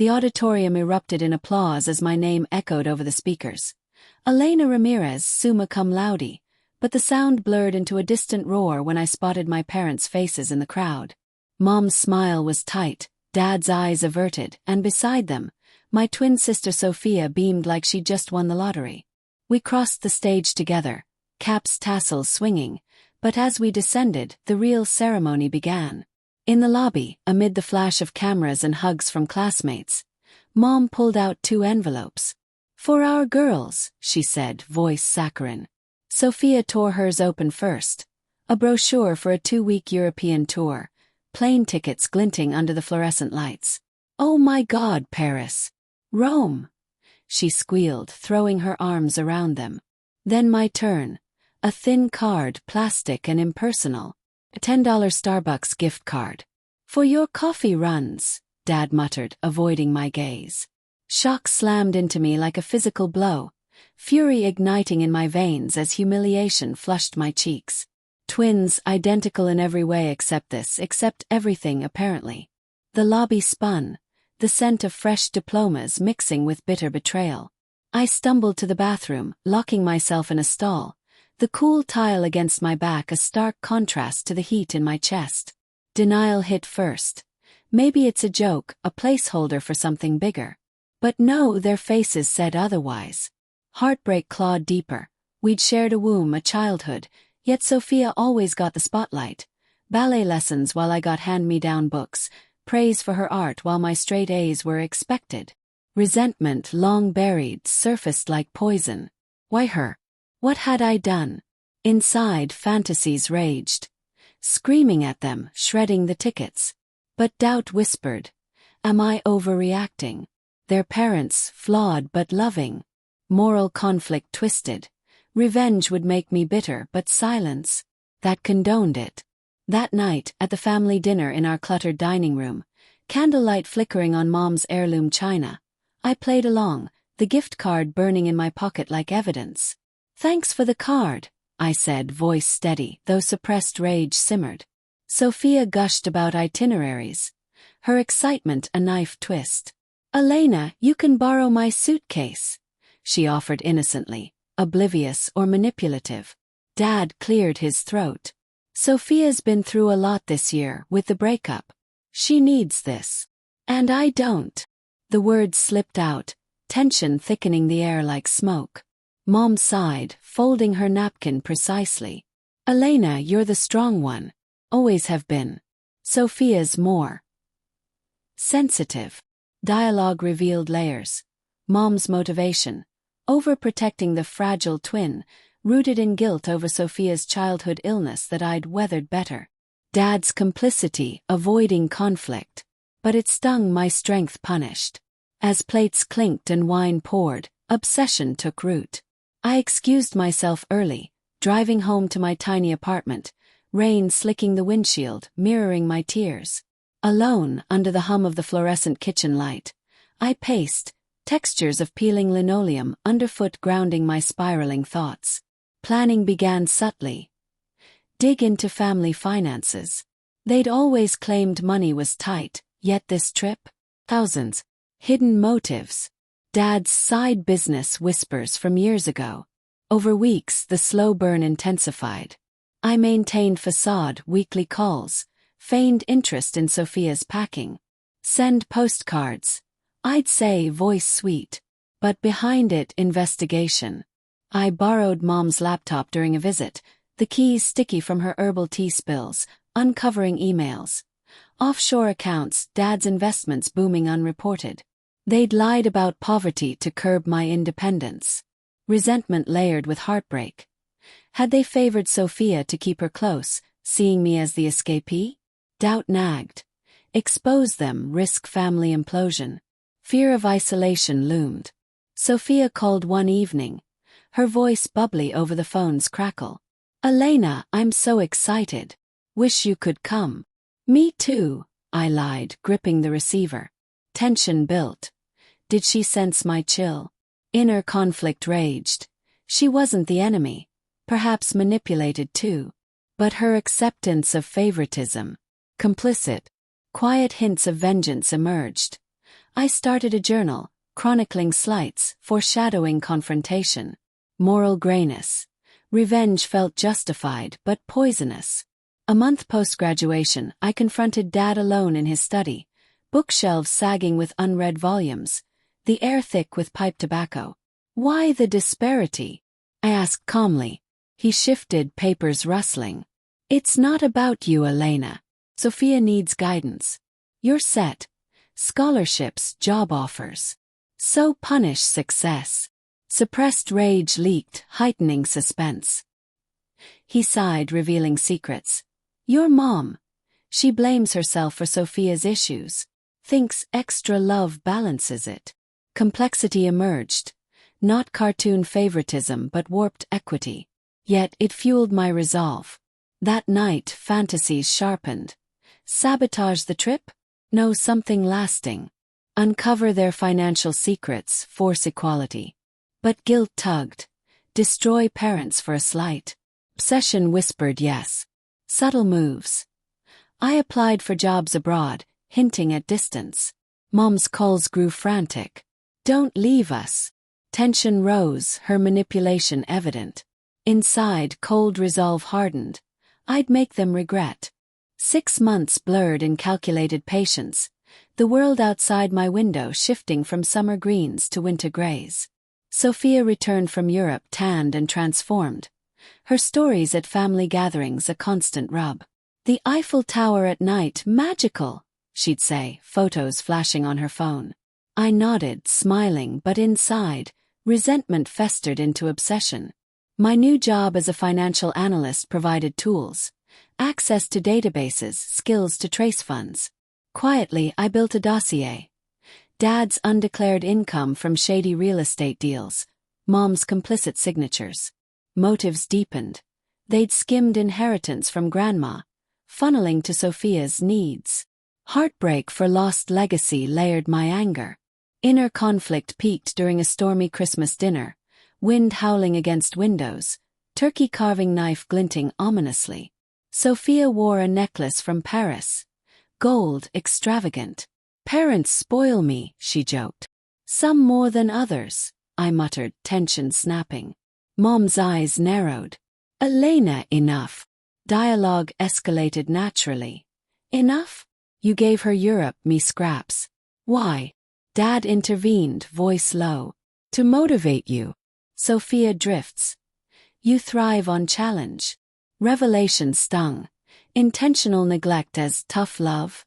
The auditorium erupted in applause as my name echoed over the speakers. Elena Ramirez, summa cum laude, but the sound blurred into a distant roar when I spotted my parents' faces in the crowd. Mom's smile was tight, Dad's eyes averted, and beside them, my twin sister Sophia beamed like she'd just won the lottery. We crossed the stage together, caps tassels swinging, but as we descended, the real ceremony began. In the lobby, amid the flash of cameras and hugs from classmates, Mom pulled out 2 envelopes. "For our girls," she said, voice saccharine. Sophia tore hers open first. A brochure for a 2-week European tour, plane tickets glinting under the fluorescent lights. "Oh my God, Paris! Rome!" she squealed, throwing her arms around them. Then my turn. A thin card, plastic and impersonal. A $10 Starbucks gift card. "For your coffee runs," Dad muttered, avoiding my gaze. Shock slammed into me like a physical blow, fury igniting in my veins as humiliation flushed my cheeks. Twins, identical in every way except everything apparently. The lobby spun, the scent of fresh diplomas mixing with bitter betrayal. I stumbled to the bathroom, locking myself in a stall, the cool tile against my back a stark contrast to the heat in my chest. Denial hit first. Maybe it's a joke, a placeholder for something bigger. But no, their faces said otherwise. Heartbreak clawed deeper. We'd shared a womb, a childhood, yet Sophia always got the spotlight. Ballet lessons while I got hand-me-down books, praise for her art while my straight A's were expected. Resentment, long buried, surfaced like poison. Why her? What had I done? Inside, fantasies raged, screaming at them, shredding the tickets. But doubt whispered, am I overreacting? Their parents, flawed but loving. Moral conflict twisted. Revenge would make me bitter, but silence, that condoned it. That night, at the family dinner in our cluttered dining room, candlelight flickering on Mom's heirloom china, I played along, the gift card burning in my pocket like evidence. "Thanks for the card," I said, voice steady, though suppressed rage simmered. Sophia gushed about itineraries, her excitement a knife twist. "Elena, you can borrow my suitcase," she offered innocently, oblivious or manipulative. Dad cleared his throat. "Sophia's been through a lot this year with the breakup. She needs this. And I don't." The words slipped out, tension thickening the air like smoke. Mom sighed, folding her napkin precisely. "Elena, you're the strong one. Always have been. Sophia's more sensitive." Dialogue revealed layers. Mom's motivation, overprotecting the fragile twin, rooted in guilt over Sophia's childhood illness that I'd weathered better. Dad's complicity, avoiding conflict. But it stung, my strength punished. As plates clinked and wine poured, obsession took root. I excused myself early, driving home to my tiny apartment, rain slicking the windshield, mirroring my tears. Alone, under the hum of the fluorescent kitchen light, I paced, textures of peeling linoleum underfoot grounding my spiraling thoughts. Planning began subtly. Dig into family finances. They'd always claimed money was tight, yet this trip? Thousands. Hidden motives. Dad's side business whispers from years ago. Over weeks, the slow burn intensified. I maintained facade, weekly calls, feigned interest in Sophia's packing. Send postcards. I'd say voice sweet. But behind it, investigation. I borrowed Mom's laptop during a visit, the keys sticky from her herbal tea spills, uncovering emails. Offshore accounts, Dad's investments booming unreported. They'd lied about poverty to curb my independence. Resentment layered with heartbreak. Had they favored Sophia to keep her close, seeing me as the escapee? Doubt nagged. Expose them, risk family implosion. Fear of isolation loomed. Sophia called one evening, her voice bubbly over the phone's crackle. "Elena, I'm so excited. Wish you could come." "Me too," I lied, gripping the receiver. Tension built. Did she sense my chill? Inner conflict raged. She wasn't the enemy. Perhaps manipulated too. But her acceptance of favoritism. Complicit. Quiet hints of vengeance emerged. I started a journal, chronicling slights, foreshadowing confrontation. Moral grayness. Revenge felt justified but poisonous. A month post-graduation, I confronted Dad alone in his study, bookshelves sagging with unread volumes, the air thick with pipe tobacco. "Why the disparity?" I asked calmly. He shifted, papers rustling. "It's not about you, Elena. Sophia needs guidance. You're set. Scholarships, job offers. So punish success." Suppressed rage leaked, heightening suspense. He sighed, revealing secrets. "Your mom. She blames herself for Sophia's issues. Thinks extra love balances it." Complexity emerged. Not cartoon favoritism but warped equity. Yet it fueled my resolve. That night, fantasies sharpened. Sabotage the trip? No, something lasting. Uncover their financial secrets, force equality. But guilt tugged. Destroy parents for a slight. Obsession whispered yes. Subtle moves. I applied for jobs abroad, hinting at distance. Mom's calls grew frantic. "Don't leave us." Tension rose, her manipulation evident. Inside, cold resolve hardened. I'd make them regret. 6 months blurred in calculated patience, the world outside my window shifting from summer greens to winter grays. Sophia returned from Europe tanned and transformed. Her stories at family gatherings a constant rub. "The Eiffel Tower at night, magical," she'd say, photos flashing on her phone. I nodded, smiling, but inside, resentment festered into obsession. My new job as a financial analyst provided tools, access to databases, skills to trace funds. Quietly, I built a dossier. Dad's undeclared income from shady real estate deals, Mom's complicit signatures. Motives deepened. They'd skimmed inheritance from Grandma, funneling to Sophia's needs. Heartbreak for lost legacy layered my anger. Inner conflict peaked during a stormy Christmas dinner, wind howling against windows, turkey carving knife glinting ominously. Sophia wore a necklace from Paris. Gold, extravagant. "Parents spoil me," she joked. "Some more than others," I muttered, tension snapping. Mom's eyes narrowed. "Elena, enough." Dialogue escalated naturally. "Enough? You gave her Europe, me scraps. Why?" Dad intervened, voice low. "To motivate you." Sophia drifts. "You thrive on challenge." Revelation stung. Intentional neglect as tough love.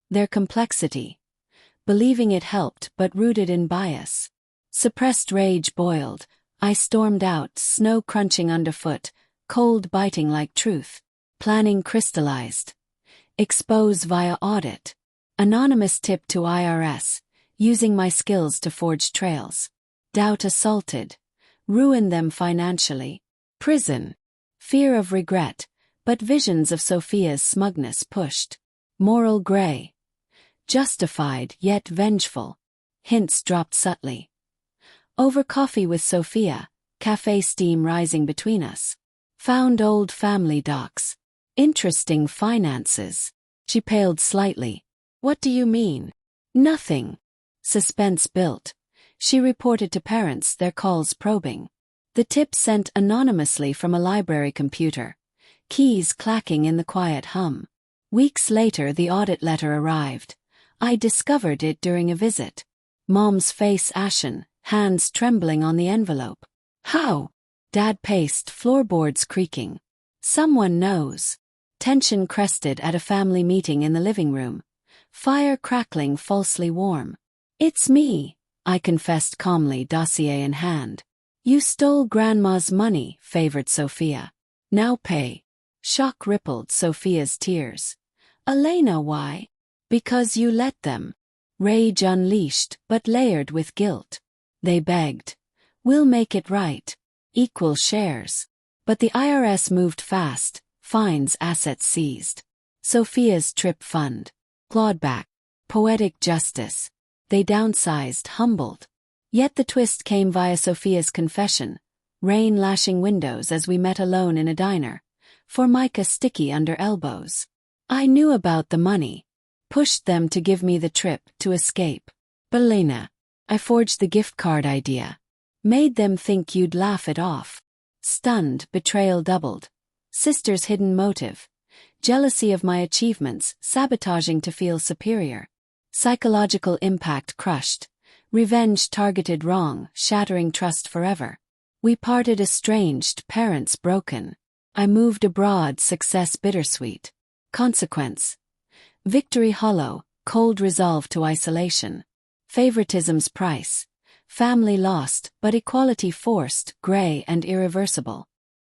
Their complexity. Believing it helped but rooted in bias. Suppressed rage boiled. I stormed out, snow crunching underfoot, cold biting like truth. Planning crystallized. Expose via audit. Anonymous tip to IRS. Using my skills to forge trails. Doubt assaulted. Ruin them financially. Prison. Fear of regret, but visions of Sophia's smugness pushed. Moral gray. Justified yet vengeful. Hints dropped subtly. Over coffee with Sophia, cafe steam rising between us. Found old family docs. Interesting finances. She paled slightly. "What do you mean?" "Nothing." Suspense built. She reported to parents, their calls probing. The tip sent anonymously from a library computer. Keys clacking in the quiet hum. Weeks later the audit letter arrived. I discovered it during a visit. Mom's face ashen, hands trembling on the envelope. "How?" Dad paced, floorboards creaking. "Someone knows." Tension crested at a family meeting in the living room. Fire crackling falsely warm. "It's me," I confessed calmly, dossier in hand. "You stole Grandma's money," favored Sophia. "Now pay." Shock rippled Sophia's tears. "Elena, why?" "Because you let them." Rage unleashed, but layered with guilt. They begged. "We'll make it right. Equal shares." But the IRS moved fast, fines, assets seized. Sophia's trip fund. Clawed back. Poetic justice. They downsized, humbled. Yet the twist came via Sophia's confession. Rain lashing windows as we met alone in a diner. Formica sticky under elbows. I knew about the money. Pushed them to give me the trip, to escape. Belena. I forged the gift card idea. Made them think you'd laugh it off. Stunned, betrayal doubled. Sister's hidden motive. Jealousy of my achievements, sabotaging to feel superior. Psychological impact crushed. Revenge targeted wrong, shattering trust forever. We parted estranged, parents broken. I moved abroad, success bittersweet. Consequence. Victory hollow, cold resolve to isolation. Favoritism's price. Family lost, but equality forced, gray and irreversible.